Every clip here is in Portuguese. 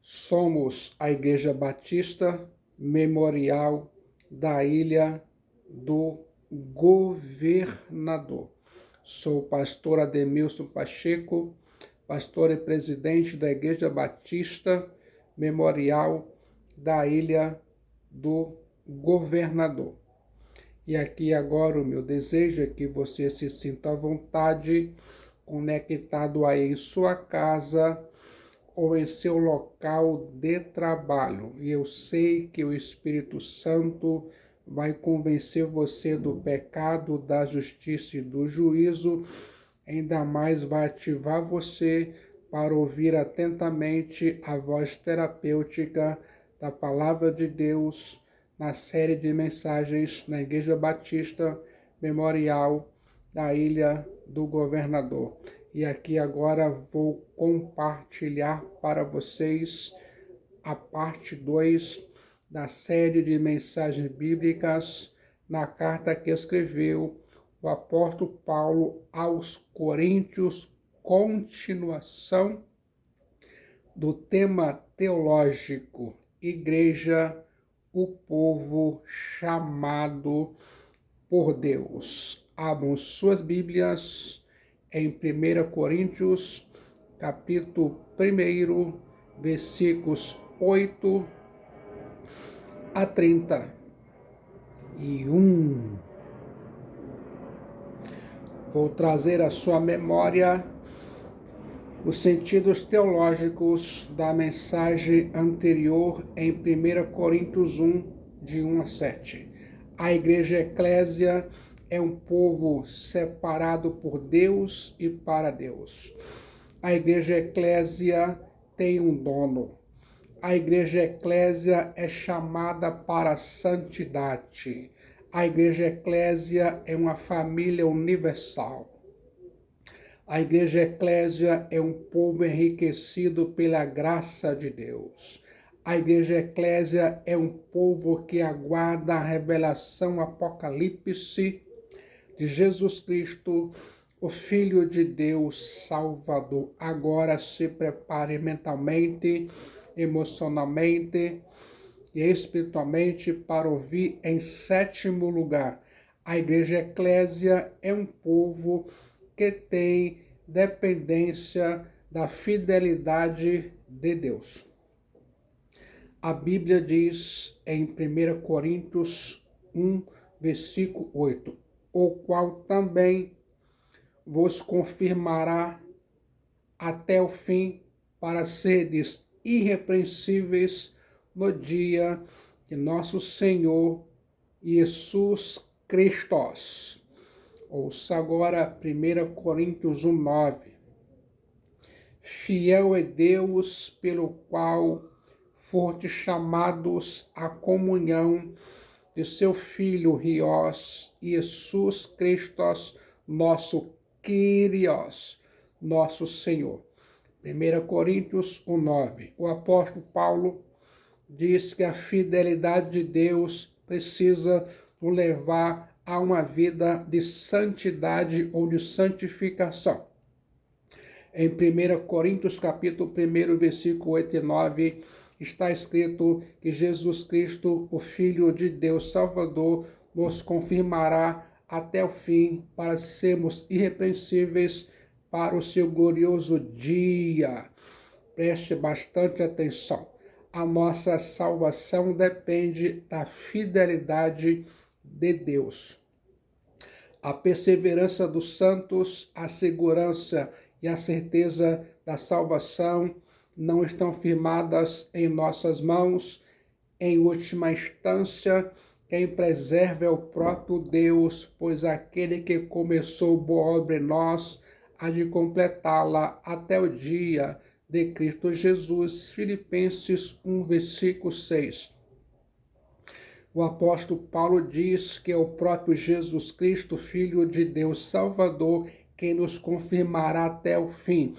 Somos a Igreja Batista Memorial da Ilha do Governador. Sou o pastor Ademilson Pacheco, pastor e presidente da Igreja Batista Memorial da Ilha do Governador. E aqui agora o meu desejo é que você se sinta à vontade, conectado aí em sua casa ou em seu local de trabalho. E eu sei que o Espírito Santo vai convencer você do pecado, da justiça e do juízo. Ainda mais vai ativar você para ouvir atentamente a voz terapêutica da Palavra de Deus na série de mensagens na Igreja Batista Memorial da Ilha do Governador. E aqui agora vou compartilhar para vocês a parte 2 da série de mensagens bíblicas na carta que escreveu o apóstolo Paulo aos Coríntios, continuação do tema teológico, Igreja, o povo chamado por Deus. Abram suas Bíblias em 1 Coríntios, capítulo 1, versículos 8 a 31. Vou trazer à sua memória os sentidos teológicos da mensagem anterior em 1 Coríntios 1, de 1 a 7. A igreja eclésia é um povo separado por Deus e para Deus. A igreja eclésia tem um dono. A igreja eclésia é chamada para a santidade. A igreja eclésia é uma família universal. A igreja eclésia é um povo enriquecido pela graça de Deus. A igreja eclésia é um povo que aguarda a revelação apocalipse de Jesus Cristo, o Filho de Deus Salvador. Agora se prepare mentalmente, emocionalmente e espiritualmente para ouvir em sétimo lugar. A igreja eclésia é um povo que tem dependência da fidelidade de Deus. A Bíblia diz em 1 Coríntios 1, versículo 8, o qual também vos confirmará até o fim, para seres irrepreensíveis no dia de nosso Senhor Jesus Cristo. Ouça agora 1 Coríntios 1, 9. Fiel é Deus, pelo qual fostes chamados à comunhão de seu Filho, Riós, Jesus Cristo, nosso Kyrios, nosso Senhor. 1 Coríntios 1, 9. O apóstolo Paulo diz que a fidelidade de Deus precisa nos levar a uma vida de santidade ou de santificação. Em 1 Coríntios, capítulo 1, versículo 8 e 9, está escrito que Jesus Cristo, o Filho de Deus Salvador, nos confirmará até o fim para sermos irrepreensíveis para o seu glorioso dia. Preste bastante atenção. A nossa salvação depende da fidelidade de Deus. A perseverança dos santos, a segurança e a certeza da salvação não estão firmadas em nossas mãos. Em última instância, quem preserva é o próprio Deus, pois aquele que começou boa obra em nós há de completá-la até o dia de Cristo Jesus. Filipenses 1, versículo 6. O apóstolo Paulo diz que é o próprio Jesus Cristo, Filho de Deus Salvador, quem nos confirmará até o fim.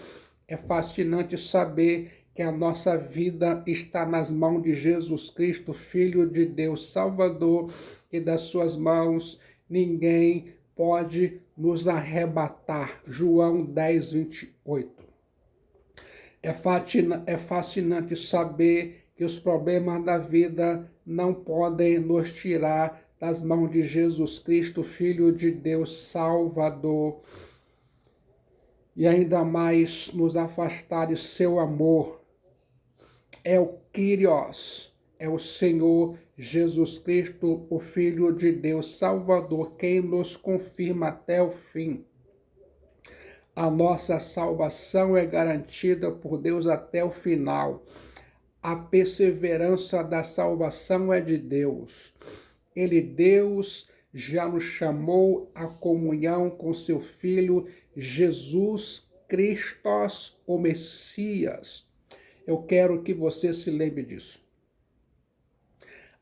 É fascinante saber que a nossa vida está nas mãos de Jesus Cristo, Filho de Deus Salvador, e das suas mãos ninguém pode nos arrebatar. João 10, 28. É fascinante saber que os problemas da vida não podem nos tirar das mãos de Jesus Cristo, Filho de Deus, Salvador, e ainda mais nos afastar de seu amor. É o Kyrios, é o Senhor Jesus Cristo, o Filho de Deus, Salvador, quem nos confirma até o fim. A nossa salvação é garantida por Deus até o final. A perseverança da salvação é de Deus. Deus, já nos chamou à comunhão com seu Filho, Jesus Cristo, o Messias. Eu quero que você se lembre disso.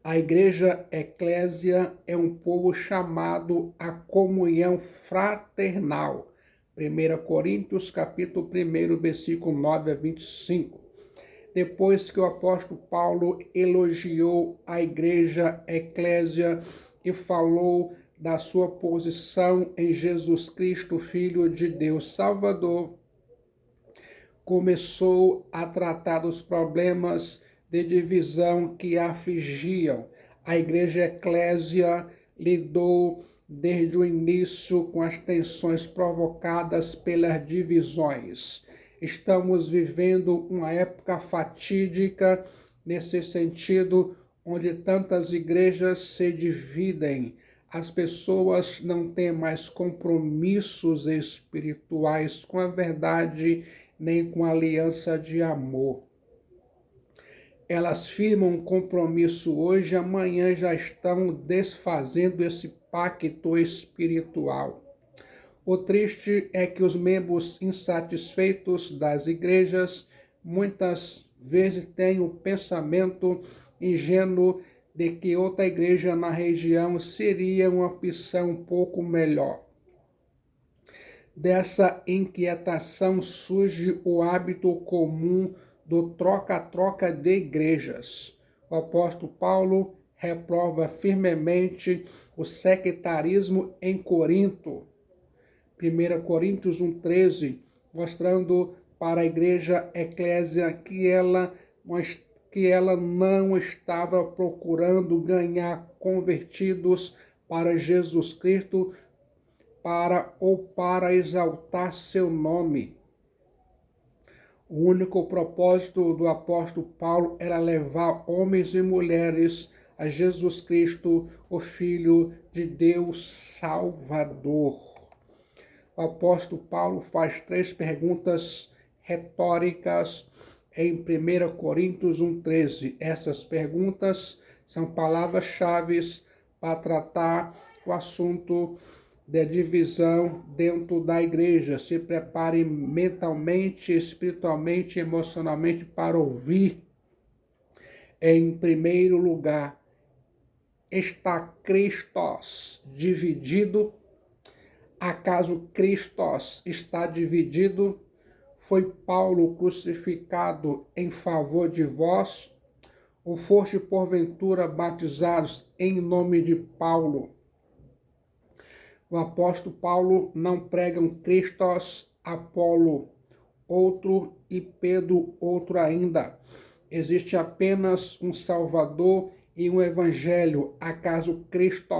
A igreja eclésia é um povo chamado à comunhão fraternal. 1 Coríntios, capítulo 1, versículo 9 a 25. Depois que o apóstolo Paulo elogiou a igreja eclésia e falou da sua posição em Jesus Cristo, Filho de Deus Salvador, começou a tratar dos problemas de divisão que afligiam. A igreja eclésia lidou desde o início com as tensões provocadas pelas divisões. Estamos vivendo uma época fatídica nesse sentido, onde tantas igrejas se dividem. As pessoas não têm mais compromissos espirituais com a verdade, nem com a aliança de amor. Elas firmam um compromisso hoje, amanhã já estão desfazendo esse pacto espiritual. O triste é que os membros insatisfeitos das igrejas muitas vezes têm o pensamento ingênuo de que outra igreja na região seria uma opção um pouco melhor. Dessa inquietação surge o hábito comum do troca-troca de igrejas. O apóstolo Paulo reprova firmemente o sectarismo em Corinto. 1 Coríntios 1,13, mostrando para a igreja eclésia que ela não estava procurando ganhar convertidos para Jesus Cristo para exaltar seu nome. O único propósito do apóstolo Paulo era levar homens e mulheres a Jesus Cristo, o Filho de Deus Salvador. O apóstolo Paulo faz 3 perguntas retóricas em 1 Coríntios 1,13. Essas perguntas são palavras-chave para tratar o assunto de divisão dentro da igreja. Se prepare mentalmente, espiritualmente, emocionalmente para ouvir. Em primeiro lugar, está Cristo dividido? Acaso Cristo está dividido? Foi Paulo crucificado em favor de vós? Ou foste porventura batizados em nome de Paulo? O apóstolo Paulo não prega um Cristo, Apolo outro e Pedro outro ainda. Existe apenas um Salvador e um Evangelho. Acaso Cristo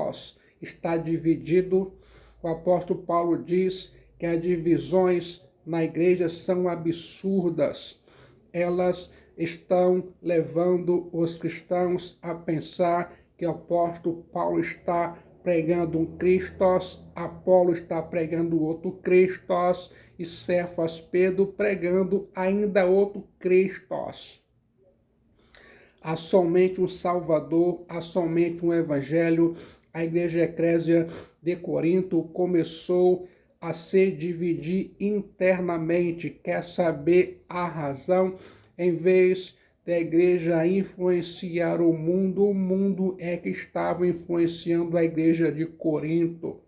está dividido? O apóstolo Paulo diz que as divisões na igreja são absurdas. Elas estão levando os cristãos a pensar que o apóstolo Paulo está pregando um Christos, Apolo está pregando outro Christos e Cefas Pedro pregando ainda outro Christos. Há somente um Salvador, há somente um Evangelho. A igreja eclésia de Corinto começou a se dividir internamente, quer saber a razão, em vez da igreja influenciar o mundo é que estava influenciando a igreja de Corinto.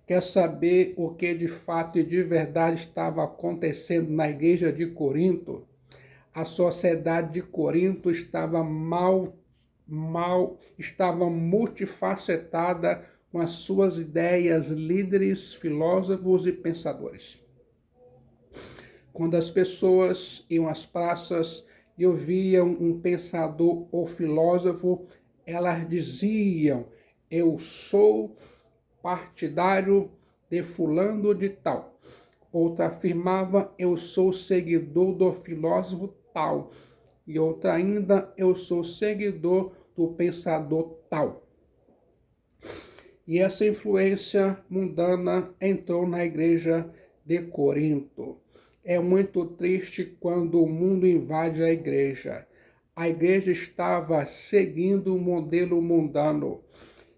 Quer saber o que de fato e de verdade estava acontecendo na igreja de Corinto? A sociedade de Corinto estava estava multifacetada com as suas ideias, líderes, filósofos e pensadores. Quando as pessoas iam às praças e ouviam um pensador ou filósofo, elas diziam: eu sou partidário de fulano de tal. Outra afirmava: eu sou seguidor do filósofo tal. E outra ainda: eu sou seguidor do pensador tal. E essa influência mundana entrou na igreja de Corinto. É muito triste quando o mundo invade a igreja. A igreja estava seguindo o modelo mundano.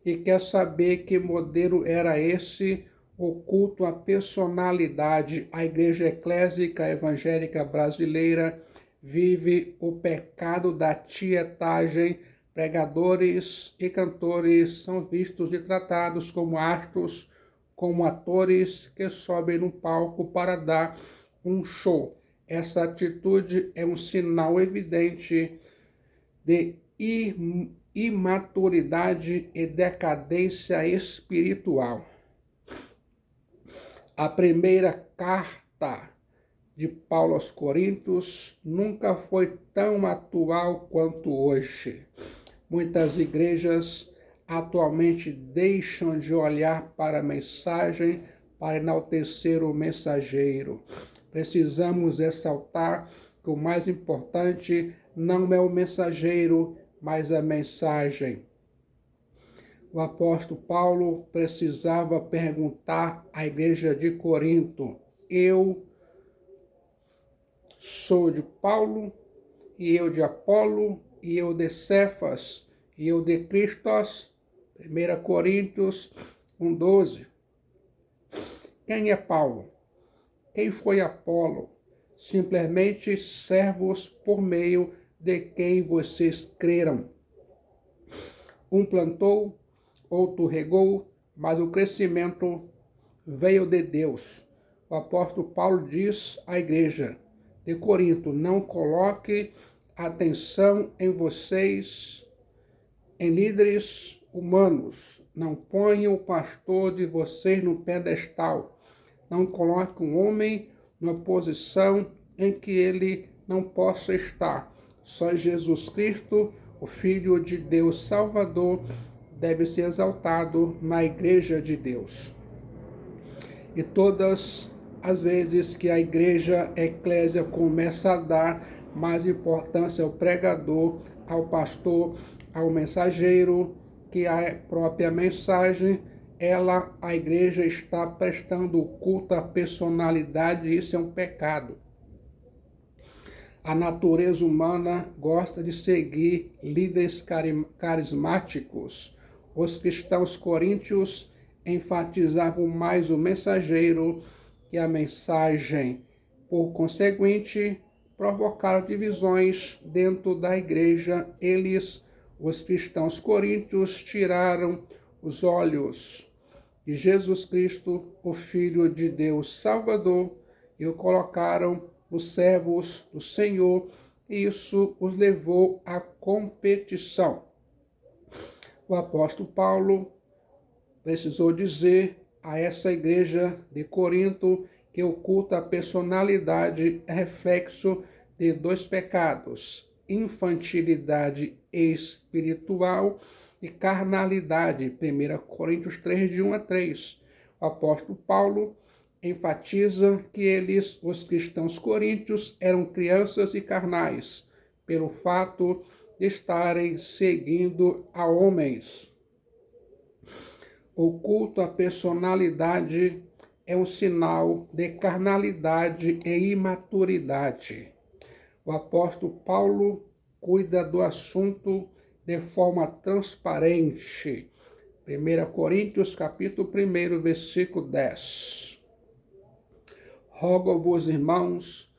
E quer saber que modelo era esse? O culto à personalidade. A igreja eclésica evangélica brasileira vive o pecado da tietagem. Pregadores e cantores são vistos e tratados como astros, como atores que sobem no palco para dar um show. Essa atitude é um sinal evidente de imaturidade e decadência espiritual. A primeira carta de Paulo aos Coríntios nunca foi tão atual quanto hoje. Muitas igrejas atualmente deixam de olhar para a mensagem para enaltecer o mensageiro. Precisamos ressaltar que o mais importante não é o mensageiro, mas a mensagem. O apóstolo Paulo precisava perguntar à igreja de Corinto: eu sou de Paulo, e eu de Apolo, e eu de Cefas, e eu de Cristos. 1 Coríntios 1:12. Quem é Paulo? Quem foi Apolo? Simplesmente servos por meio de quem vocês creram. Um plantou, outro regou, mas o crescimento veio de Deus. O apóstolo Paulo diz à igreja de Corinto: não coloque atenção em vocês, em líderes humanos. Não ponham o pastor de vocês no pedestal. Não coloque um homem numa posição em que ele não possa estar. Só Jesus Cristo, o Filho de Deus Salvador, deve ser exaltado na igreja de Deus. E todas as vezes que a igreja, a eclésia, começa a dar mais importância ao pregador, ao pastor, ao mensageiro, que a própria mensagem, a igreja está prestando culto à personalidade, e isso é um pecado. A natureza humana gosta de seguir líderes carismáticos. Os cristãos coríntios enfatizavam mais o mensageiro que a mensagem. Por conseguinte, provocaram divisões dentro da igreja. Os cristãos coríntios, tiraram os olhos de Jesus Cristo, o Filho de Deus Salvador, e o colocaram os servos do Senhor, e isso os levou à competição. O apóstolo Paulo precisou dizer a essa igreja de Corinto que o culto à personalidade é reflexo de dois pecados: infantilidade espiritual e carnalidade. 1 Coríntios 3, de 1 a 3. O apóstolo Paulo enfatiza que os cristãos coríntios, eram crianças e carnais, pelo fato de estarem seguindo a homens. O culto à personalidade é um sinal de carnalidade e imaturidade. O apóstolo Paulo cuida do assunto de forma transparente. 1 Coríntios, capítulo 1, versículo 10. Rogo-vos, irmãos,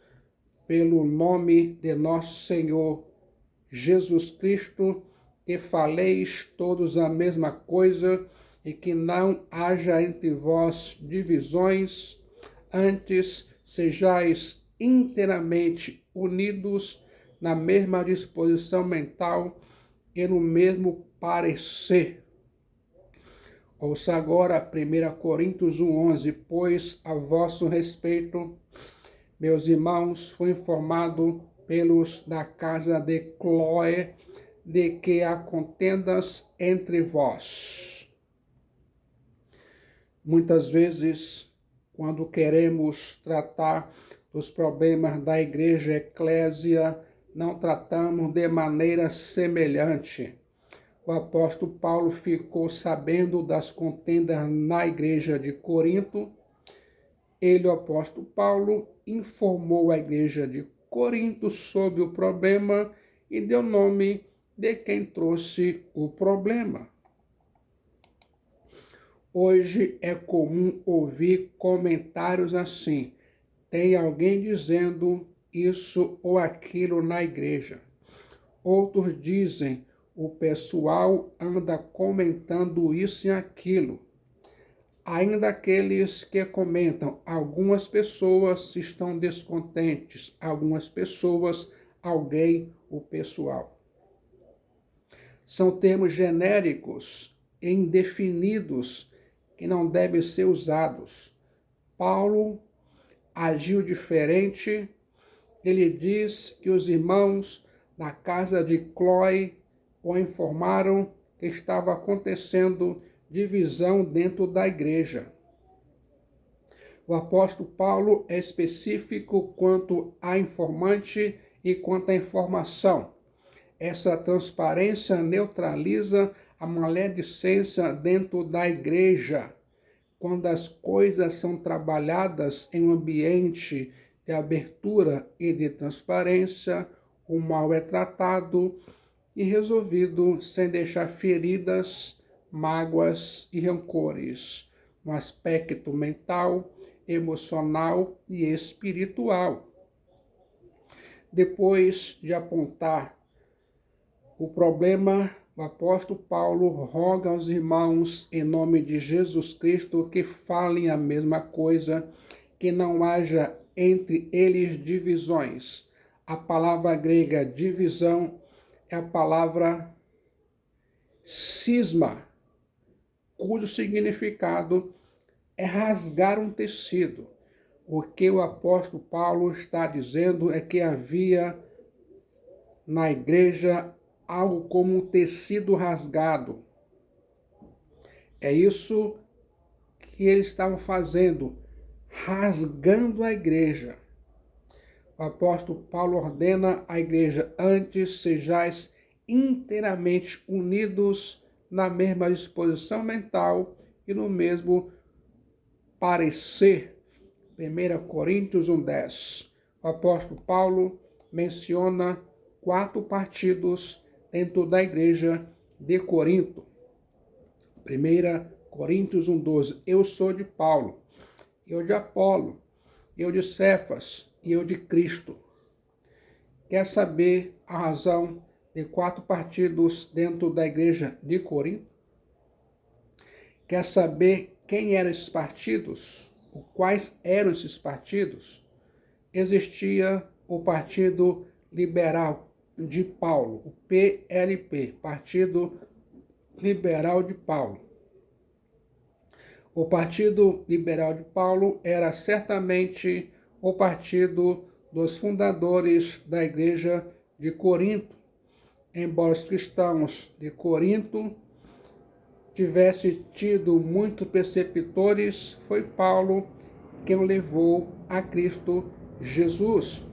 pelo nome de nosso Senhor Jesus Cristo, que faleis todos a mesma coisa e que não haja entre vós divisões, antes sejais inteiramente unidos na mesma disposição mental e no mesmo parecer. Ouça agora 1 Coríntios 1:11, pois a vosso respeito Meus irmãos, fui informado pelos da casa de Cloé de que há contendas entre vós. Muitas vezes, quando queremos tratar dos problemas da igreja eclésia, não tratamos de maneira semelhante. O apóstolo Paulo ficou sabendo das contendas na igreja de Corinto. Ele, o apóstolo Paulo, informou a igreja de Corinto sobre o problema e deu nome de quem trouxe o problema. Hoje é comum ouvir comentários assim: tem alguém dizendo isso ou aquilo na igreja. Outros dizem: o pessoal anda comentando isso e aquilo. Ainda aqueles que comentam, algumas pessoas estão descontentes, algumas pessoas, alguém, o pessoal. São termos genéricos e indefinidos que não devem ser usados. Paulo agiu diferente. Ele diz que os irmãos da casa de Cloé o informaram que estava acontecendo divisão dentro da igreja. O apóstolo Paulo é específico quanto a informante e quanto à informação. Essa transparência neutraliza a maledicência dentro da igreja. Quando as coisas são trabalhadas em um ambiente de abertura e de transparência, o mal é tratado e resolvido sem deixar feridas, mágoas e rancores, no aspecto mental, emocional e espiritual. Depois de apontar o problema, o apóstolo Paulo roga aos irmãos, em nome de Jesus Cristo, que falem a mesma coisa, que não haja entre eles divisões. A palavra grega divisão é a palavra cisma, cujo significado é rasgar um tecido. O que o apóstolo Paulo está dizendo é que havia na igreja algo como um tecido rasgado. É isso que eles estavam fazendo, rasgando a igreja. O apóstolo Paulo ordena à igreja: antes sejais inteiramente unidos na mesma disposição mental e no mesmo parecer. 1 Coríntios 1:10. O apóstolo Paulo menciona 4 partidos dentro da igreja de Corinto. 1 Coríntios 1:12. Eu sou de Paulo, eu de Apolo, eu de Cefas e eu de Cristo. Quer saber a razão de 4 partidos dentro da igreja de Corinto? Quer saber quem eram esses partidos? Ou quais eram esses partidos? Existia o Partido Liberal de Paulo, o PLP, Partido Liberal de Paulo. O Partido Liberal de Paulo era certamente o partido dos fundadores da igreja de Corinto. Embora os cristãos de Corinto tivessem tido muitos preceptores, foi Paulo quem o levou a Cristo Jesus.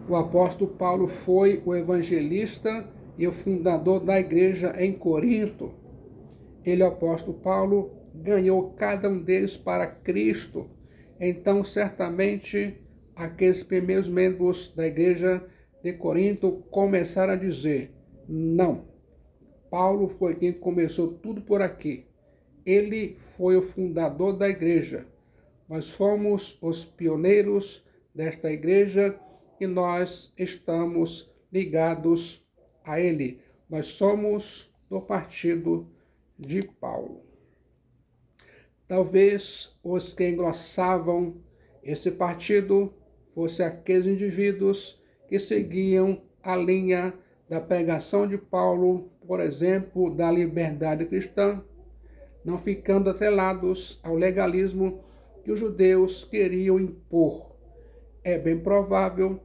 O apóstolo Paulo foi o evangelista e o fundador da igreja em Corinto. Ele, o apóstolo Paulo, ganhou cada um deles para Cristo. Então, certamente, aqueles primeiros membros da igreja de Corinto começaram a dizer: não, Paulo foi quem começou tudo por aqui. Ele foi o fundador da igreja. Nós fomos os pioneiros desta igreja e nós estamos ligados a ele. Nós somos do partido de Paulo. Talvez os que engrossavam esse partido fossem aqueles indivíduos que seguiam a linha da pregação de Paulo, por exemplo, da liberdade cristã, não ficando atrelados ao legalismo que os judeus queriam impor. é bem provável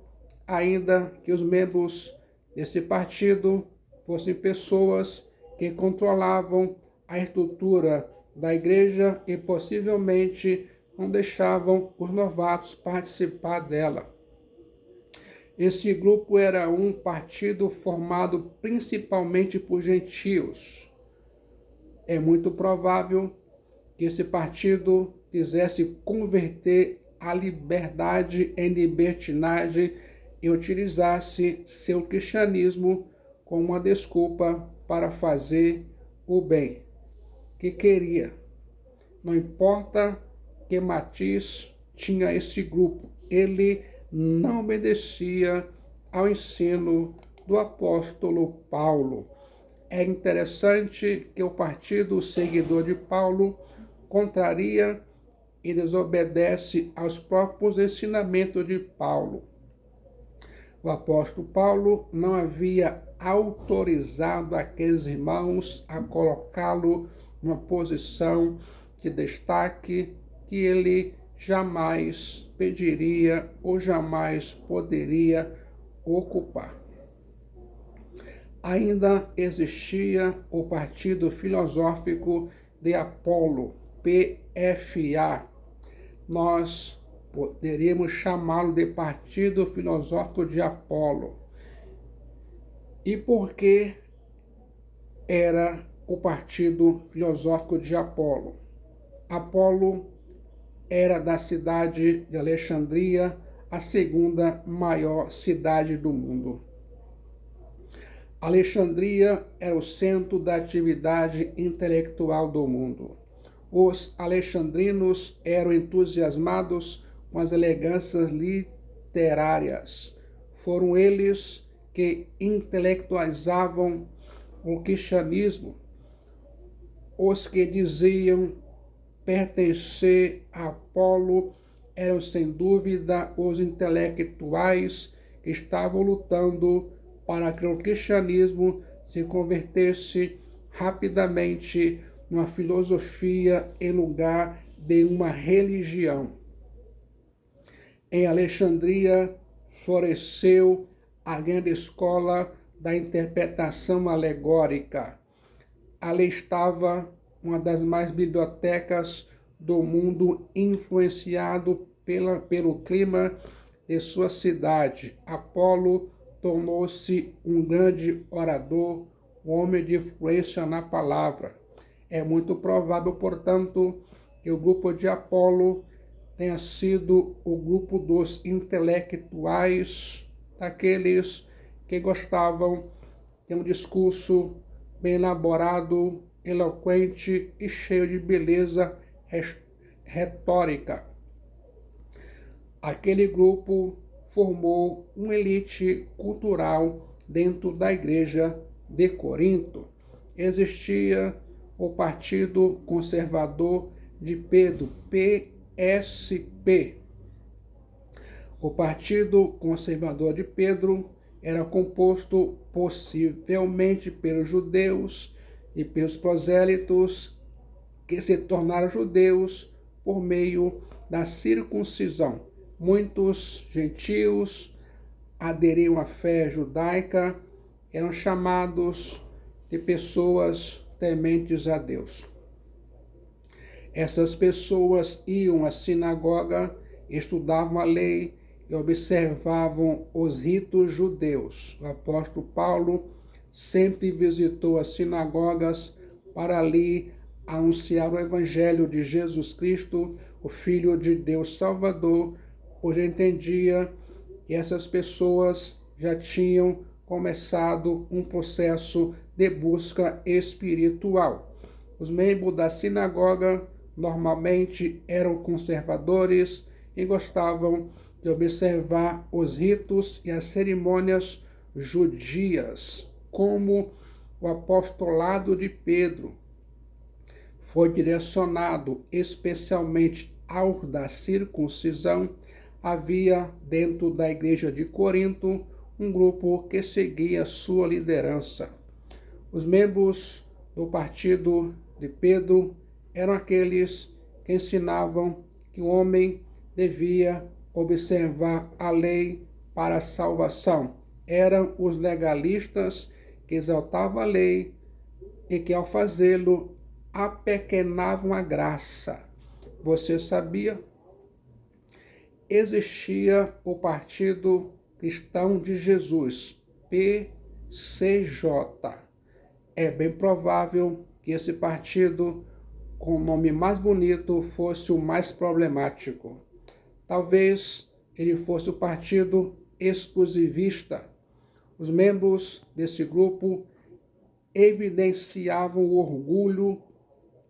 ainda que os membros desse partido fossem pessoas que controlavam a estrutura da igreja e possivelmente não deixavam os novatos participar dela. Esse grupo era um partido formado principalmente por gentios. É muito provável que esse partido quisesse converter a liberdade em libertinagem e utilizasse seu cristianismo como uma desculpa para fazer o bem que queria. Não importa que Matias tinha este grupo, ele não obedecia ao ensino do apóstolo Paulo. É interessante que o partido seguidor de Paulo contraria e desobedece aos próprios ensinamentos de Paulo. O apóstolo Paulo não havia autorizado aqueles irmãos a colocá-lo numa posição de destaque que ele jamais pediria ou jamais poderia ocupar. Ainda existia o Partido Filosófico de Apolo, PFA. Nós poderíamos chamá-lo de Partido Filosófico de Apolo. E por que era o Partido Filosófico de Apolo? Apolo era da cidade de Alexandria, a segunda maior cidade do mundo. Alexandria era o centro da atividade intelectual do mundo. Os alexandrinos eram entusiasmados com as elegâncias literárias. Foram eles que intelectualizavam o cristianismo. Os que diziam pertencer a Apolo eram sem dúvida os intelectuais que estavam lutando para que o cristianismo se convertesse rapidamente numa filosofia em lugar de uma religião. Em Alexandria floresceu a grande escola da interpretação alegórica. Ali estava uma das mais bibliotecas do mundo, influenciado pelo clima de sua cidade. Apolo tornou-se um grande orador, um homem de influência na palavra. É muito provável, portanto, que o grupo de Apolo tenha sido o grupo dos intelectuais, daqueles que gostavam de um discurso bem elaborado, eloquente e cheio de beleza retórica. Aquele grupo formou uma elite cultural dentro da igreja de Corinto. Existia o Partido Conservador de Pedro, PSP. O Partido Conservador de Pedro era composto possivelmente pelos judeus e pelos prosélitos que se tornaram judeus por meio da circuncisão. Muitos gentios aderiam à fé judaica, eram chamados de pessoas tementes a Deus. Essas pessoas iam à sinagoga, estudavam a lei e observavam os ritos judeus. O apóstolo Paulo sempre visitou as sinagogas para ali anunciar o evangelho de Jesus Cristo, o Filho de Deus Salvador, pois entendia que essas pessoas já tinham começado um processo de busca espiritual. Os membros da sinagoga normalmente eram conservadores e gostavam de observar os ritos e as cerimônias judias, como o apostolado de Pedro foi direcionado especialmente ao da circuncisão. Havia dentro da igreja de Corinto um grupo que seguia sua liderança. Os membros do partido de Pedro eram aqueles que ensinavam que o homem devia observar a lei para a salvação. Eram os legalistas que exaltavam a lei e que, ao fazê-lo, apequenavam a graça. Você sabia? Existia o Partido Cristão de Jesus, PCJ. É bem provável que esse partido, com o nome mais bonito, fosse o mais problemático. Talvez ele fosse o partido exclusivista. Os membros desse grupo evidenciavam o orgulho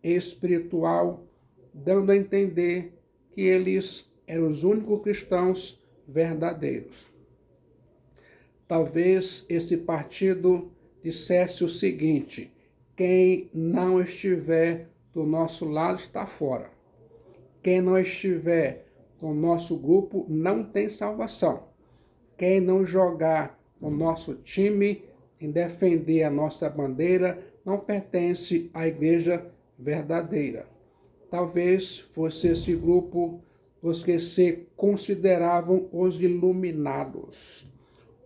espiritual, dando a entender que eles eram os únicos cristãos verdadeiros. Talvez esse partido dissesse o seguinte: quem não estiver do nosso lado está fora. Quem não estiver no nosso grupo não tem salvação. Quem não jogar no nosso time em defender a nossa bandeira não pertence à igreja verdadeira. Talvez fosse esse grupo os que se consideravam os iluminados,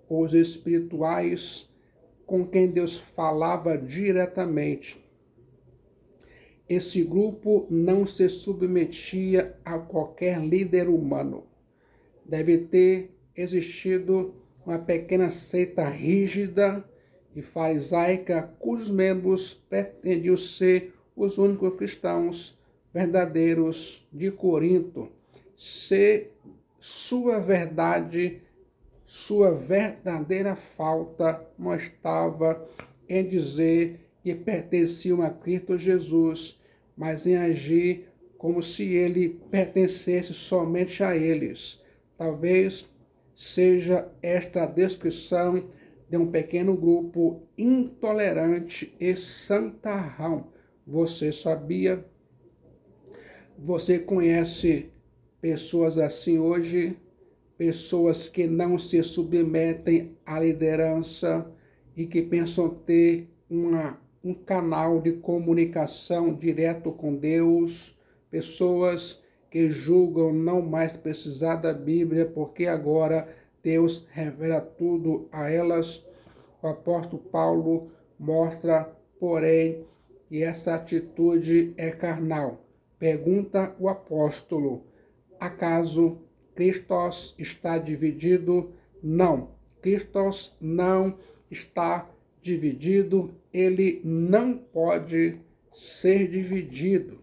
os espirituais com quem Deus falava diretamente. Esse grupo não se submetia a qualquer líder humano. Deve ter existido uma pequena seita rígida e farisaica cujos membros pretendiam ser os únicos cristãos verdadeiros de Corinto, se sua verdade, sua verdadeira falta não estava em dizer que pertenciam a Cristo Jesus, mas em agir como se ele pertencesse somente a eles. Talvez seja esta a descrição de um pequeno grupo intolerante e santarrão. Você sabia? Você conhece pessoas assim hoje? Pessoas que não se submetem à liderança e que pensam ter um canal de comunicação direto com Deus. Pessoas que julgam não mais precisar da Bíblia porque agora Deus revela tudo a elas. O apóstolo Paulo mostra, porém, que essa atitude é carnal. Pergunta o apóstolo: acaso Cristo está dividido? Não, Cristo não está dividido, ele não pode ser dividido.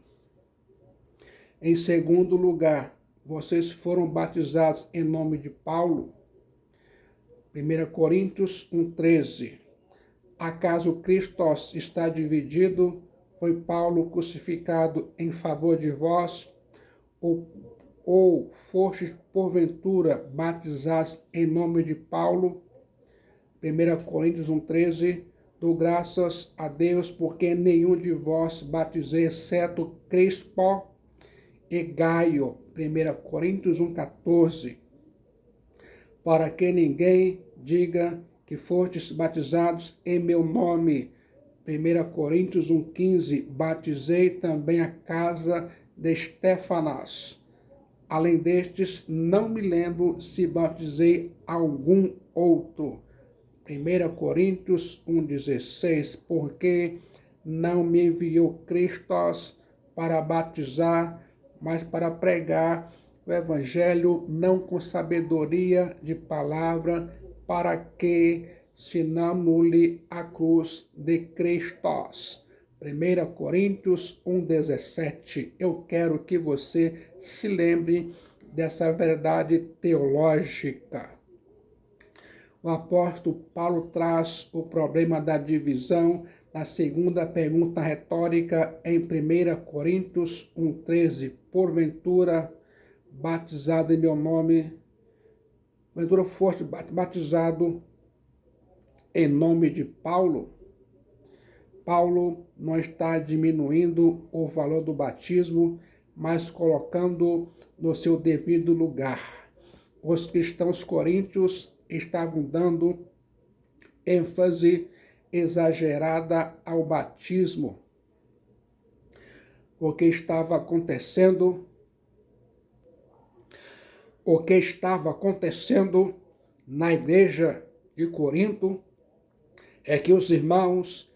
Em segundo lugar, vocês foram batizados em nome de Paulo? 1 Coríntios 1,13. Acaso Cristo está dividido? Foi Paulo crucificado em favor de vós? Ou fostes porventura batizados em nome de Paulo? 1 Coríntios 1,13. Dou graças a Deus porque nenhum de vós batizei, exceto Crispo e Gaio. 1 Coríntios 1,14. Para que ninguém diga que fostes batizados em meu nome. 1 Coríntios 1,15. Batizei também a casa de Estefanas. Além destes, não me lembro se batizei algum outro. 1 Coríntios 1,16. Porque não me enviou Cristo para batizar, mas para pregar o evangelho não com sabedoria de palavra, para que se não anule a cruz de Cristo. 1 Coríntios 1,17. Eu quero que você se lembre dessa verdade teológica. O apóstolo Paulo traz o problema da divisão na segunda pergunta retórica em 1 Coríntios 1,13. Porventura, batizado em meu nome, porventura foste batizado em nome de Paulo? Paulo não está diminuindo o valor do batismo, mas colocando no seu devido lugar. Os cristãos coríntios estavam dando ênfase exagerada ao batismo. O que estava acontecendo? O que estava acontecendo na igreja de Corinto é que os irmãos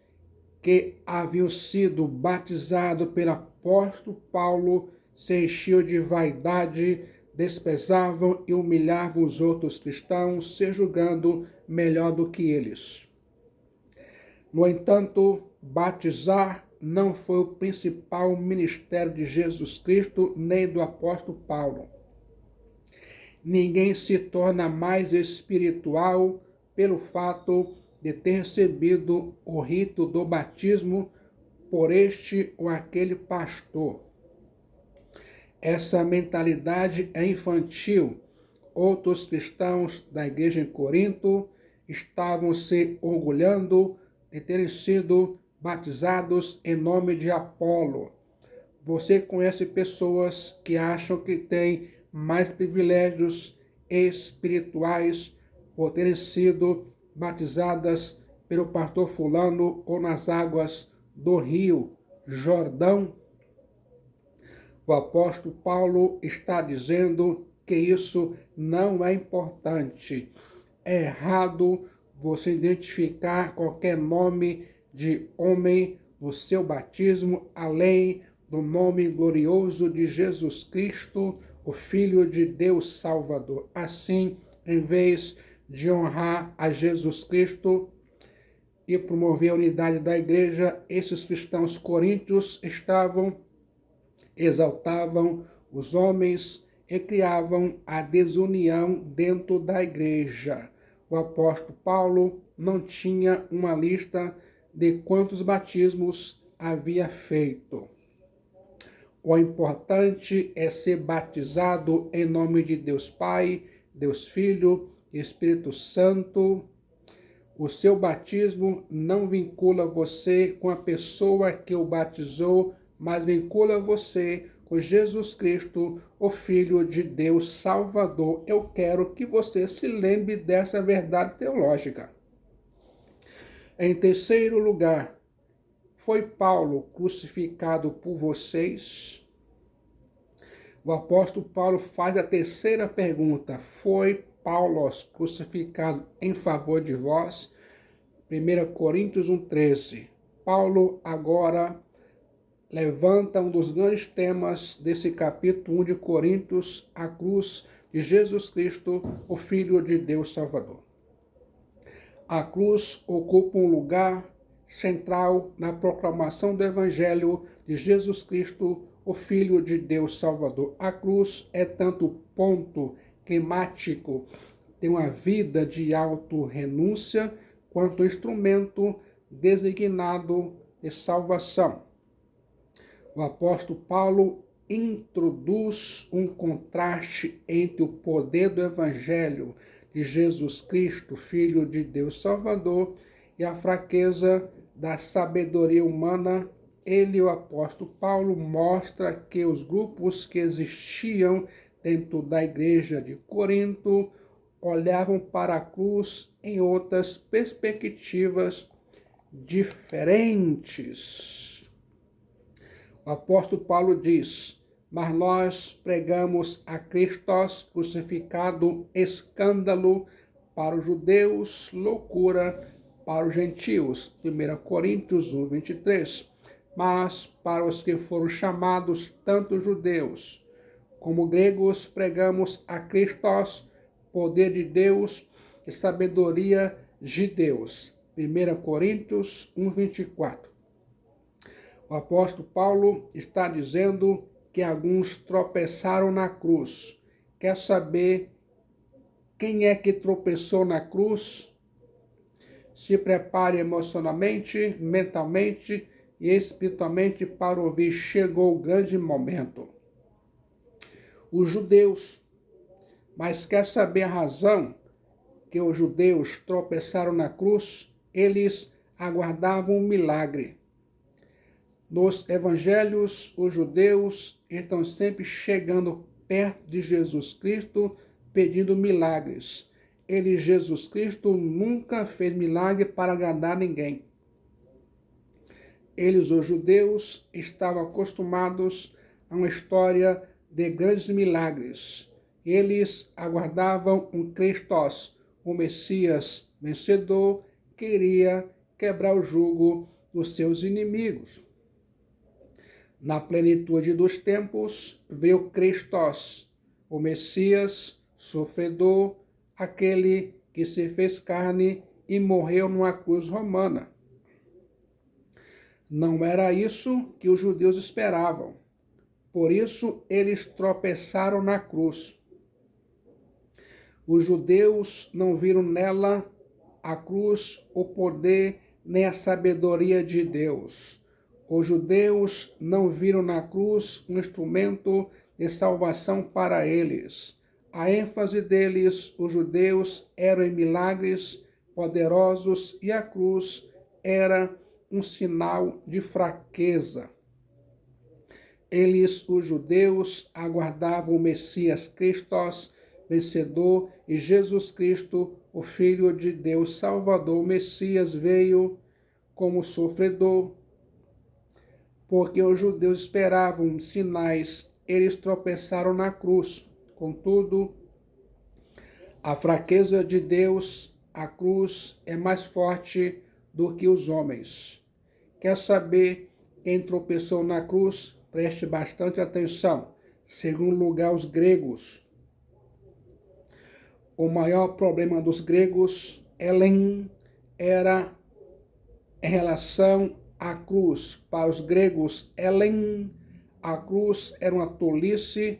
que haviam sido batizados pelo apóstolo Paulo se enchiam de vaidade, desprezavam e humilhavam os outros cristãos, se julgando melhor do que eles. No entanto, batizar não foi o principal ministério de Jesus Cristo nem do apóstolo Paulo. Ninguém se torna mais espiritual pelo fato de ter recebido o rito do batismo por este ou aquele pastor. Essa mentalidade é infantil. Outros cristãos da igreja em Corinto estavam se orgulhando de terem sido batizados em nome de Apolo. Você conhece pessoas que acham que têm mais privilégios espirituais por terem sido batizadas pelo pastor fulano ou nas águas do rio Jordão? O apóstolo Paulo está dizendo que isso não é importante. É errado você identificar qualquer nome de homem no seu batismo, além do nome glorioso de Jesus Cristo, o Filho de Deus Salvador. Assim, em vez de honrar a Jesus Cristo e promover a unidade da igreja, esses cristãos coríntios exaltavam os homens e criavam a desunião dentro da igreja. O apóstolo Paulo não tinha uma lista de quantos batismos havia feito. O importante é ser batizado em nome de Deus Pai, Deus Filho e Espírito Santo. O seu batismo não vincula você com a pessoa que o batizou, mas vincula você com Jesus Cristo, o Filho de Deus Salvador. Eu quero que você se lembre dessa verdade teológica. Em terceiro lugar, foi Paulo crucificado por vocês? O apóstolo Paulo faz a terceira pergunta. Foi Paulo crucificado em favor de vós? 1 Coríntios 1,13. Paulo agora levanta um dos grandes temas desse capítulo 1 de Coríntios, a cruz de Jesus Cristo, o Filho de Deus Salvador. A cruz ocupa um lugar central na proclamação do Evangelho de Jesus Cristo, o Filho de Deus Salvador. A cruz é tanto ponto climático de uma vida de auto-renúncia, quanto instrumento designado de salvação. O apóstolo Paulo introduz um contraste entre o poder do Evangelho de Jesus Cristo, Filho de Deus Salvador, e a fraqueza da sabedoria humana. Ele, o apóstolo Paulo, mostra que os grupos que existiam dentro da igreja de Corinto olhavam para a cruz em outras perspectivas diferentes. O apóstolo Paulo diz: mas nós pregamos a Cristo crucificado, escândalo para os judeus, loucura para os gentios. 1 Coríntios 1, 23. Mas para os que foram chamados, tanto judeus como gregos, pregamos a Cristo, poder de Deus e sabedoria de Deus. 1 Coríntios 1, 24. O apóstolo Paulo está dizendo que alguns tropeçaram na cruz. Quer saber quem é que tropeçou na cruz? Se prepare emocionalmente, mentalmente e espiritualmente para ouvir. Chegou o grande momento. Os judeus. Mas quer saber a razão que os judeus tropeçaram na cruz? Eles aguardavam um milagre. Nos evangelhos, os judeus estão sempre chegando perto de Jesus Cristo, pedindo milagres. Jesus Cristo, nunca fez milagre para agradar ninguém. Os judeus, estavam acostumados a uma história de grandes milagres. Eles aguardavam um Christos, o Messias vencedor, que iria quebrar o jugo dos seus inimigos. Na plenitude dos tempos, veio Christos, o Messias sofredor, aquele que se fez carne e morreu numa cruz romana. Não era isso que os judeus esperavam. Por isso, eles tropeçaram na cruz. Os judeus não viram nela, a cruz, o poder nem a sabedoria de Deus. Os judeus não viram na cruz um instrumento de salvação para eles. A ênfase deles, os judeus, era em milagres poderosos e a cruz era um sinal de fraqueza. Eles, os judeus, aguardavam o Messias Christos, vencedor, e Jesus Cristo, o Filho de Deus Salvador. O Messias veio como sofredor, porque os judeus esperavam sinais, eles tropeçaram na cruz. Contudo, a fraqueza de Deus, a cruz, é mais forte do que os homens. Quer saber quem tropeçou na cruz? Preste bastante atenção. Segundo lugar, os gregos. O maior problema dos gregos, era em relação à cruz. Para os gregos, a cruz era uma tolice,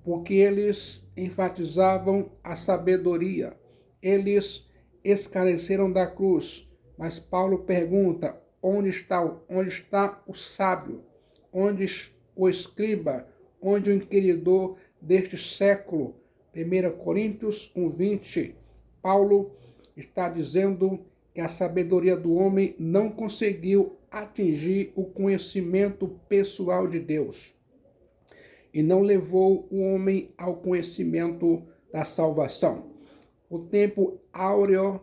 porque eles enfatizavam a sabedoria. Eles escarneceram da cruz. Mas Paulo pergunta, onde está o sábio? Onde o escriba? Onde o inquiridor deste século? 1 Coríntios 1:20, Paulo está dizendo que a sabedoria do homem não conseguiu atingir o conhecimento pessoal de Deus e não levou o homem ao conhecimento da salvação. O tempo áureo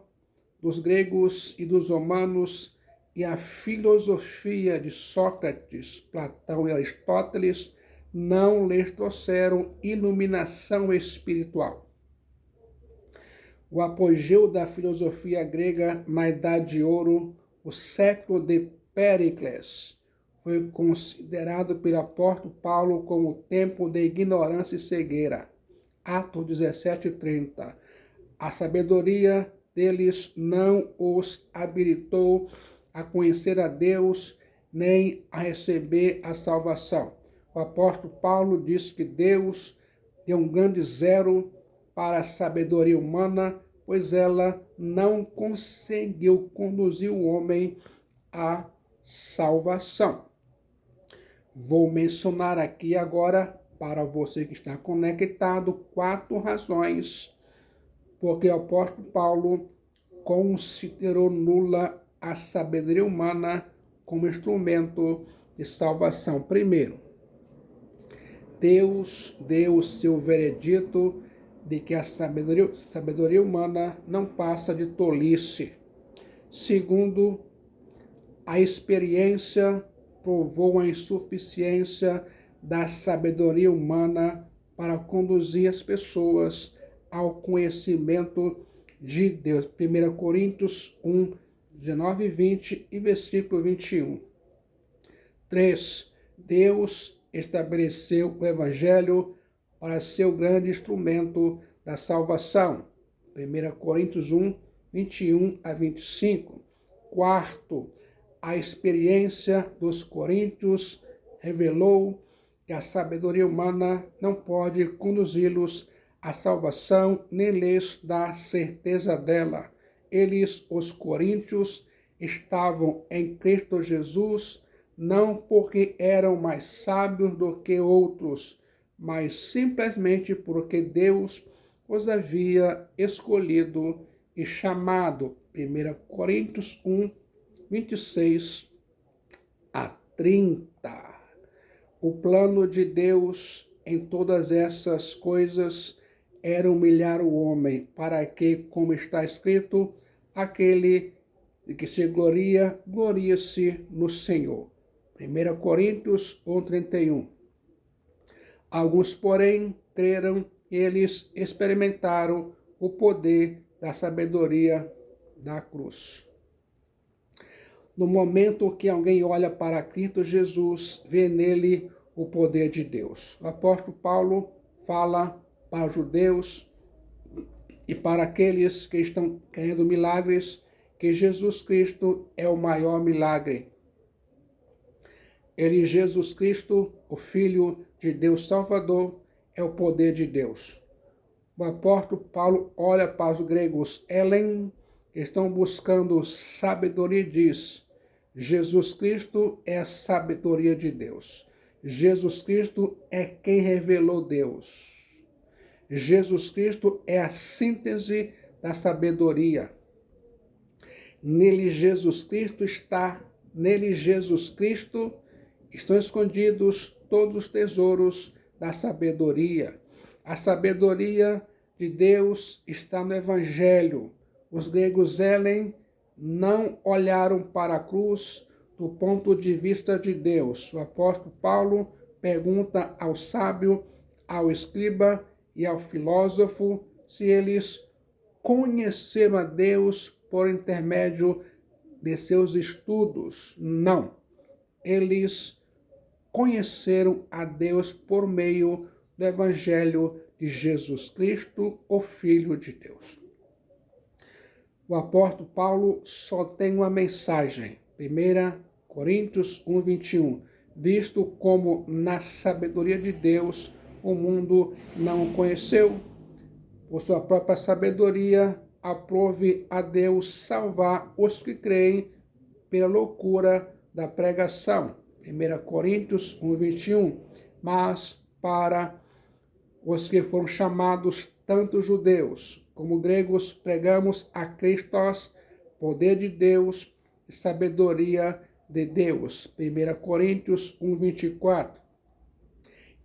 dos gregos e dos romanos e a filosofia de Sócrates, Platão e Aristóteles não lhes trouxeram iluminação espiritual. O apogeu da filosofia grega na Idade de Ouro, o século de Péricles, foi considerado pelo apóstolo Paulo como o tempo de ignorância e cegueira. Atos 17:30. A sabedoria deles não os habilitou a conhecer a Deus nem a receber a salvação. O apóstolo Paulo diz que Deus deu um grande zero para a sabedoria humana, pois ela não conseguiu conduzir o homem à salvação. Vou mencionar aqui agora, para você que está conectado, 4 razões porque o apóstolo Paulo considerou nula a sabedoria humana como instrumento de salvação. Primeiro, Deus deu o seu veredito de que a sabedoria humana não passa de tolice. Segundo, a experiência provou a insuficiência da sabedoria humana para conduzir as pessoas ao conhecimento de Deus. 1 Coríntios 1, 19 e 20 e versículo 21. 3. Deus estabeleceu o Evangelho para ser o grande instrumento da salvação. 1 Coríntios 1, 21 a 25. 4. A experiência dos coríntios revelou que a sabedoria humana não pode conduzi-los à salvação, nem lhes dá certeza dela. Eles, os coríntios, estavam em Cristo Jesus, não porque eram mais sábios do que outros, mas simplesmente porque Deus os havia escolhido e chamado. 1 Coríntios 1, 26 a 30. O plano de Deus em todas essas coisas era humilhar o homem, para que, como está escrito, aquele que se gloria, glorie-se no Senhor. 1 Coríntios 1:31. Alguns, porém, creram eles experimentaram o poder da sabedoria da cruz. No momento que alguém olha para Cristo Jesus, vê nele o poder de Deus. O apóstolo Paulo fala para os judeus e para aqueles que estão querendo milagres, que Jesus Cristo é o maior milagre. Ele, Jesus Cristo, o Filho de Deus Salvador, é o poder de Deus. O apóstolo Paulo olha para os gregos Helen, que estão buscando sabedoria, e diz: Jesus Cristo é a sabedoria de Deus. Jesus Cristo é quem revelou Deus. Jesus Cristo é a síntese da sabedoria. Nele Jesus Cristo estão escondidos todos os tesouros da sabedoria. A sabedoria de Deus está no Evangelho. Os gregos Helen não olharam para a cruz do ponto de vista de Deus. O apóstolo Paulo pergunta ao sábio, ao escriba e ao filósofo se eles conheceram a Deus por intermédio de seus estudos. Não. Eles conheceram a Deus por meio do Evangelho de Jesus Cristo, o Filho de Deus. O apóstolo Paulo só tem uma mensagem. 1 Coríntios 1:21. Visto como na sabedoria de Deus o mundo não o conheceu, por sua própria sabedoria aprove a Deus salvar os que creem pela loucura da pregação. 1 Coríntios 1:21. Mas para os que foram chamados, tanto judeus como gregos, pregamos a Christos, poder de Deus e sabedoria de Deus. 1 Coríntios 1:24.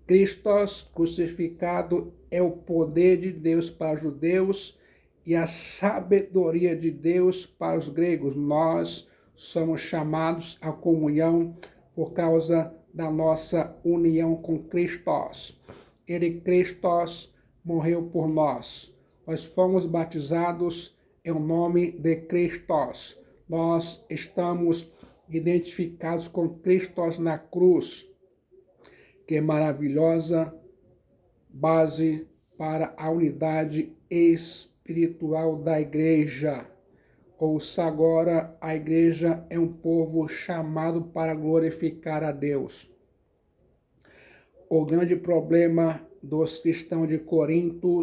Christos crucificado é o poder de Deus para os judeus e a sabedoria de Deus para os gregos. Nós somos chamados à comunhão por causa da nossa união com Christos. Ele, Christos, morreu por nós. Nós fomos batizados em nome de Christos. Nós estamos identificados com Christos na cruz, que é maravilhosa base para a unidade espiritual da igreja. Ouça agora, a igreja é um povo chamado para glorificar a Deus. O grande problema dos cristãos de Corinto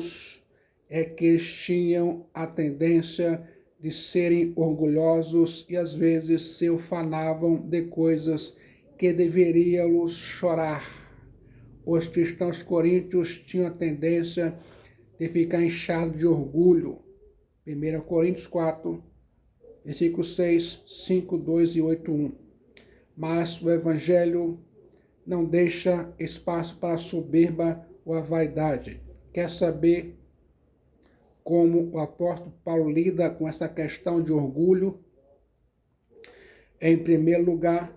é que eles tinham a tendência de serem orgulhosos e às vezes se ufanavam de coisas que deveriam os chorar. Os cristãos coríntios tinham a tendência de ficar inchados de orgulho. 1 Coríntios 4, versículos 6, 5, 2 e 8, 1. Mas o Evangelho não deixa espaço para a soberba ou a vaidade. Quer saber como o apóstolo Paulo lida com essa questão de orgulho? Em primeiro lugar,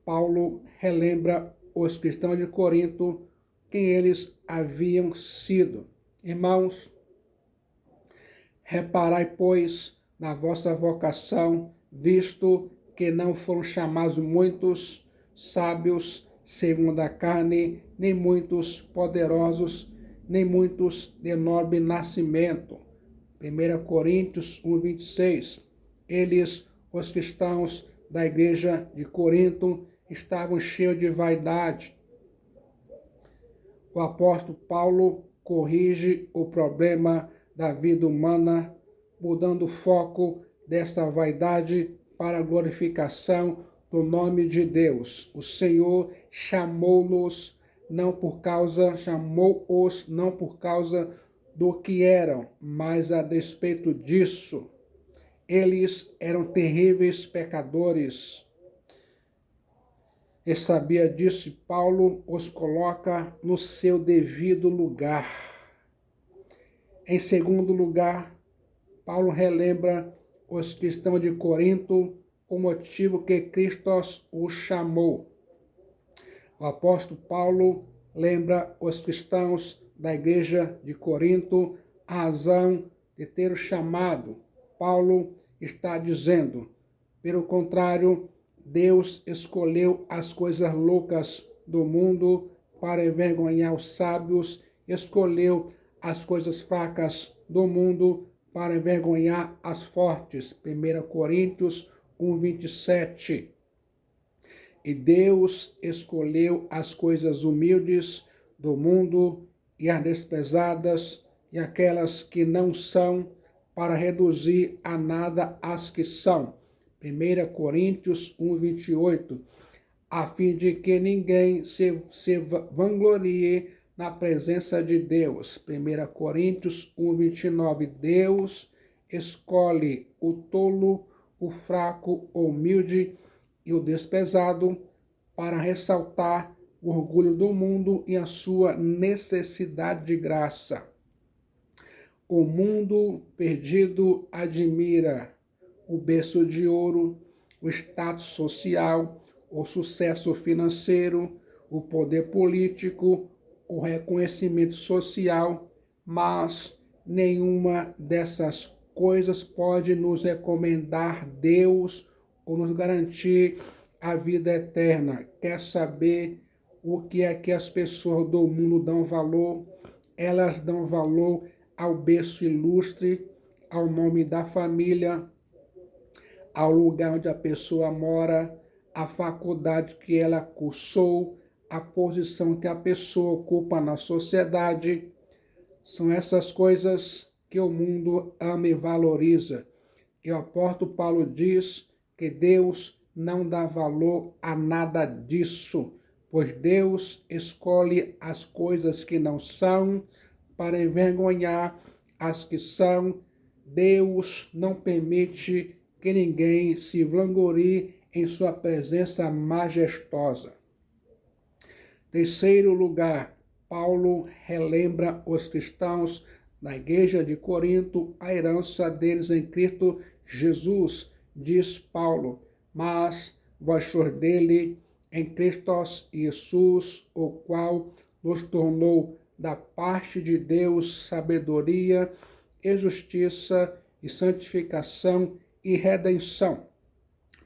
Paulo relembra os cristãos de Corinto quem eles haviam sido. Irmãos, reparai, pois, na vossa vocação, visto que não foram chamados muitos sábios segundo a carne, nem muitos poderosos, nem muitos de nobre nascimento. 1 Coríntios 1:26. Eles, os cristãos da igreja de Corinto, estavam cheios de vaidade. O apóstolo Paulo corrige o problema da vida humana, mudando o foco dessa vaidade para a glorificação do nome de Deus. O Senhor chamou-os não por causa do que eram, mas a despeito disso. Eles eram terríveis pecadores. E sabia disso, Paulo os coloca no seu devido lugar. Em segundo lugar, Paulo relembra os cristãos de Corinto o motivo que Cristo os chamou. O apóstolo Paulo lembra os cristãos da igreja de Corinto, a razão de ter o chamado. Paulo está dizendo, pelo contrário, Deus escolheu as coisas loucas do mundo para envergonhar os sábios, escolheu as coisas fracas do mundo para envergonhar as fortes. 1 Coríntios 1:27. E Deus escolheu as coisas humildes do mundo e as desprezadas e aquelas que não são, para reduzir a nada as que são. 1 Coríntios 1:28. A fim de que ninguém se vanglorie na presença de Deus. 1 Coríntios 1:29. Deus escolhe o tolo, o fraco, o humilde e o desprezado para ressaltar o orgulho do mundo e a sua necessidade de graça. O mundo perdido admira o berço de ouro, o status social, o sucesso financeiro, o poder político, o reconhecimento social, mas nenhuma dessas coisas pode nos recomendar Deus ou nos garantir a vida eterna. Quer saber o que é que as pessoas do mundo dão valor? Elas dão valor ao berço ilustre, ao nome da família, ao lugar onde a pessoa mora, a faculdade que ela cursou, a posição que a pessoa ocupa na sociedade. São essas coisas que o mundo ama e valoriza. E o apóstolo Paulo diz que Deus não dá valor a nada disso, pois Deus escolhe as coisas que não são para envergonhar as que são. Deus não permite que ninguém se vanglorie em sua presença majestosa. Terceiro lugar, Paulo relembra os cristãos da igreja de Corinto a herança deles em Cristo Jesus. Diz Paulo, mas vós sois dele em Cristo Jesus, o qual nos tornou da parte de Deus sabedoria e justiça e santificação e redenção.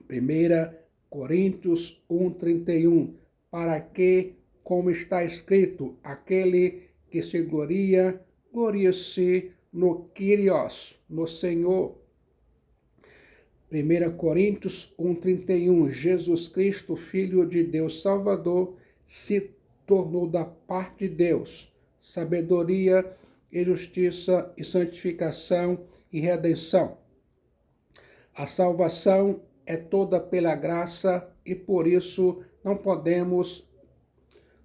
1 Coríntios 1:31, para que, como está escrito, aquele que se gloria, glorie-se no Kyrios, no Senhor. 1 Coríntios 1:31, Jesus Cristo, Filho de Deus Salvador, se tornou da parte de Deus sabedoria e justiça e santificação e redenção. A salvação é toda pela graça e por isso não podemos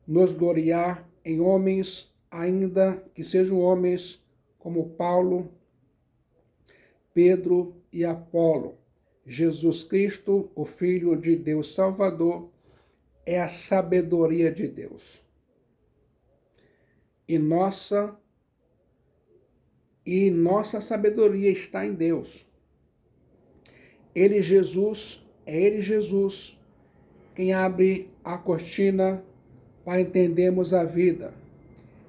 nos gloriar em homens, ainda que sejam homens como Paulo, Pedro e Apolo. Jesus Cristo, o Filho de Deus Salvador, é a sabedoria de Deus. E nossa sabedoria está em Deus. Ele, Jesus, quem abre a cortina para entendermos a vida.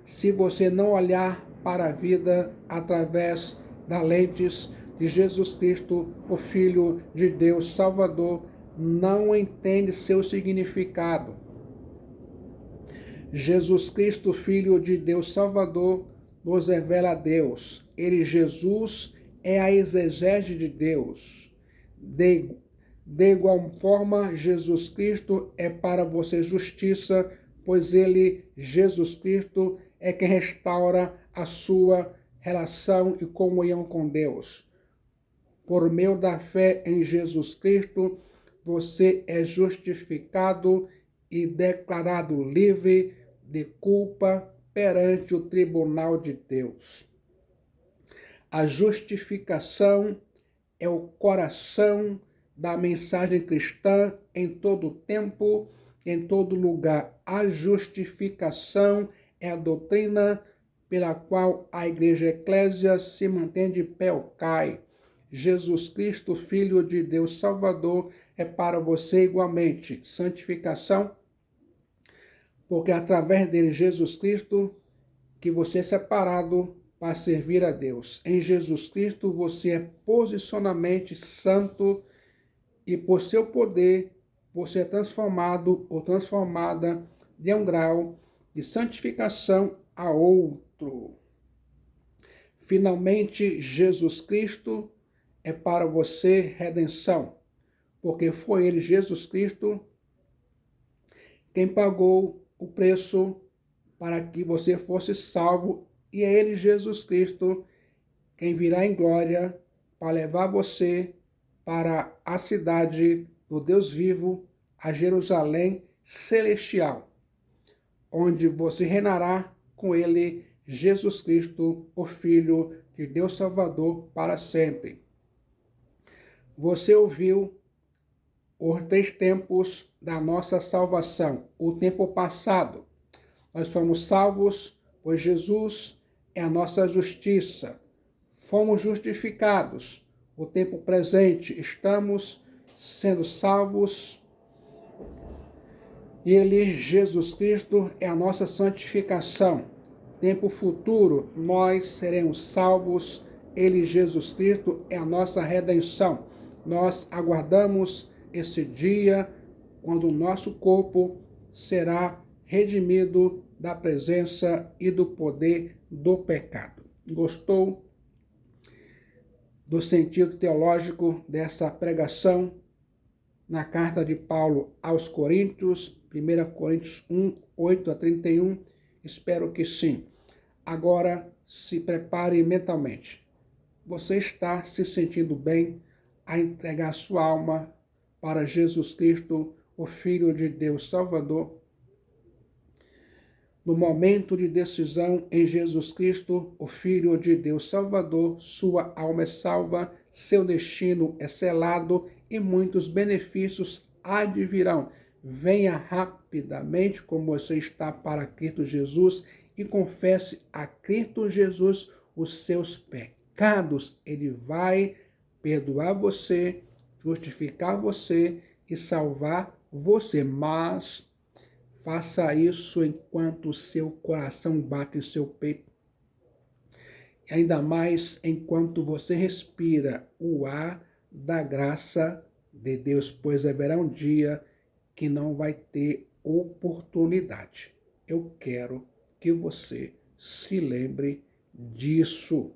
Se você não olhar para a vida através das lentes de Jesus Cristo, o Filho de Deus Salvador, não entende seu significado. Jesus Cristo, Filho de Deus Salvador, nos revela a Deus. Ele, Jesus, é a exegese de Deus. De igual forma, Jesus Cristo é para você justiça, pois ele, Jesus Cristo, é quem restaura a sua relação e comunhão com Deus. Por meio da fé em Jesus Cristo, você é justificado e declarado livre de culpa perante o tribunal de Deus. A justificação é o coração da mensagem cristã em todo tempo, em todo lugar. A justificação é a doutrina pela qual a igreja eclésia se mantém de pé ou cai. Jesus Cristo, Filho de Deus Salvador, é para você igualmente. Santificação, porque através dele, Jesus Cristo, que você é separado para servir a Deus. Em Jesus Cristo você é posicionalmente santo e por seu poder você é transformado ou transformada de um grau de santificação a outro. Finalmente, Jesus Cristo é para você redenção, porque foi Ele, Jesus Cristo, quem pagou o preço para que você fosse salvo, e é Ele, Jesus Cristo, quem virá em glória para levar você para a cidade do Deus vivo, a Jerusalém celestial, onde você reinará com Ele, Jesus Cristo, o Filho de Deus Salvador, para sempre. Você ouviu os 3 tempos da nossa salvação. O tempo passado, nós fomos salvos, pois Jesus é a nossa justiça. Fomos justificados. O tempo presente, estamos sendo salvos. E Ele, Jesus Cristo, é a nossa santificação. Tempo futuro, nós seremos salvos. Ele, Jesus Cristo, é a nossa redenção. Nós aguardamos esse dia quando o nosso corpo será redimido da presença e do poder do pecado. Gostou do sentido teológico dessa pregação na carta de Paulo aos Coríntios, 1 Coríntios 1, 8 a 31? Espero que sim. Agora se prepare mentalmente. Você está se sentindo bem a entregar sua alma para Jesus Cristo, o Filho de Deus Salvador? No momento de decisão em Jesus Cristo, o Filho de Deus Salvador, sua alma é salva, seu destino é selado e muitos benefícios advirão. Venha rapidamente como você está para Cristo Jesus e confesse a Cristo Jesus os seus pecados. Ele vai perdoar você, justificar você e salvar você, mas faça isso enquanto o seu coração bate em seu peito. E ainda mais enquanto você respira o ar da graça de Deus, pois haverá um dia que não vai ter oportunidade. Eu quero que você se lembre disso.